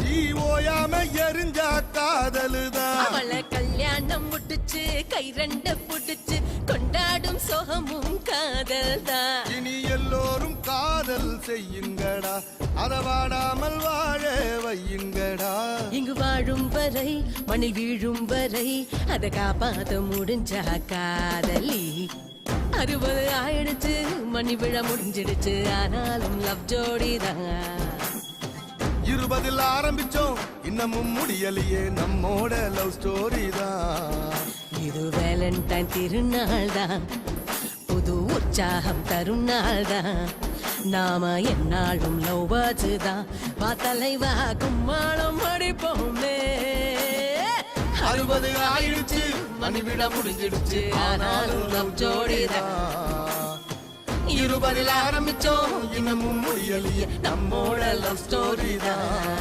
தீ ஓயாம எரிஞ்சா காதலுதான். அவளை கல்யாணம் முட்டுச்சு கை ரெண்ட புடிச்சு கொண்டாடும் சோகமும் காதல் தான். இனி எல்லோரும் காதல் செய்யுங்கடா, அத வாடாமல் வாழ வையுங்கடா. இங்கு வாழும் வரை மண்ணில் வீழும் வரை அதை காப்பாத்த முடிஞ்சா காதலி. 60 ஆயிடுச்சு மணி விழா முடிஞ்சிடுச்சு ஆனாலும் லவ் ஜோடிதான். 20 ஆரம்பிச்சோம் இன்னமும் முடியலையே நம்மோட லவ் ஸ்டோரி தான். இது வேலண்டைன் திருநாள் தான், புது உற்சாகம் தரும் நாள் தான். நாம என்னாலும் லவ் பேர்ட்ஸ் தான், வா தலைவா கும்மாளம் அடிப்போமே. 60 ஆயிடுச்சு மணி விழா முடிஞ்சிடுச்சு ஆனாலும் லவ் ஜோடி தான். 20 ஆரம்பிச்சோம் இன்னமும் முடியலையே நம்மோட லவ் ஸ்டோரி தான்.